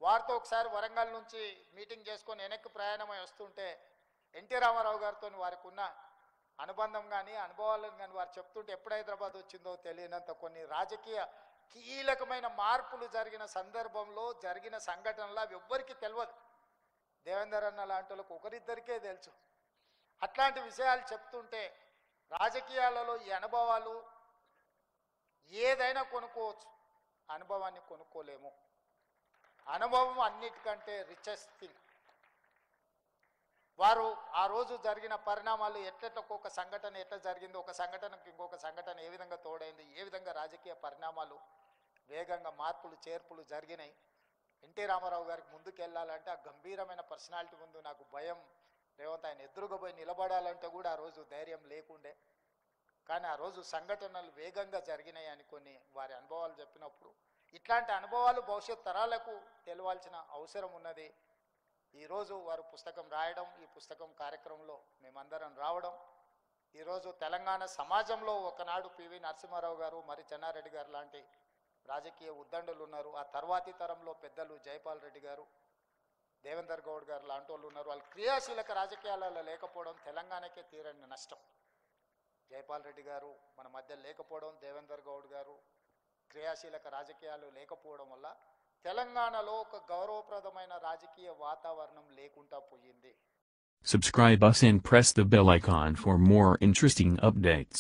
వారితో ఒకసారి వరంగల్ నుంచి మీటింగ్ చేసుకొని వెనక్కి ప్రయాణమై వస్తుంటే ఎన్టీ రామారావు గారితో వారికి ఉన్న అనుబంధం కానీ అనుభవాలను కానీ వారు చెప్తుంటే ఎప్పుడు హైదరాబాద్ వచ్చిందో తెలియనంత కొన్ని రాజకీయ కీలకమైన మార్పులు జరిగిన సందర్భంలో జరిగిన సంఘటనలు అవి ఎవ్వరికీ తెలియదు. దేవేందర్ అన్న లాంటి వాళ్ళకు ఒకరిద్దరికే తెలుసు. అట్లాంటి విషయాలు చెప్తుంటే రాజకీయాలలో ఈ అనుభవాలు ఏదైనా కొనుక్కోవచ్చు, అనుభవాన్ని కొనుక్కోలేము. అనుభవం అన్నిటికంటే రిచెస్ట్ థింగ్. వారు ఆ రోజు జరిగిన పరిణామాలు ఒక్కొక్క సంఘటన ఎట్లా జరిగింది, ఒక సంఘటనకు ఇంకొక సంఘటన ఏ విధంగా తోడైంది, ఏ విధంగా రాజకీయ పరిణామాలు వేగంగా మార్పులు చేర్పులు జరిగినాయి. ఎన్టీ రామారావు గారికి ముందుకు వెళ్ళాలంటే ఆ గంభీరమైన పర్సనాలిటీ ముందు నాకు భయం. రేవంత్ ఆయన ఎదురుగా పోయి నిలబడాలంటే కూడా ఆ రోజు ధైర్యం లేకుండే. కానీ ఆ రోజు సంఘటనలు వేగంగా జరిగినాయి అని కొన్ని వారి అనుభవాలు చెప్పినప్పుడు ఇట్లాంటి అనుభవాలు భవిష్యత్ తరాలకు తెలియాల్సిన అవసరం ఉన్నది. ఈరోజు వారు పుస్తకం రాయడం, ఈ పుస్తకం కార్యక్రమంలో మేమందరం రావడం, ఈరోజు తెలంగాణ సమాజంలో ఒకనాడు పివి నరసింహారావు గారు, మరి చెన్నారెడ్డి గారు లాంటి రాజకీయ ఉద్దండులు ఉన్నారు. ఆ తర్వాతి తరంలో పెద్దలు జైపాల్ రెడ్డి గారు, దేవేందర్ గౌడ్ గారు లాంటి వాళ్ళు ఉన్నారు. వాళ్ళు క్రియాశీలక రాజకీయాలలో లేకపోవడం తెలంగాణకే తీరని నష్టం. జైపాల్ రెడ్డి గారు మన మధ్య లేకపోవడం, దేవేందర్ గౌడ్ గారు క్రియాశీలక రాజకీయాలు లేకపోవడం వల్ల తెలంగాణలో ఒక గౌరవప్రదమైన రాజకీయ వాతావరణం లేకుండా పోయింది. Subscribe us and press the bell icon for more interesting updates.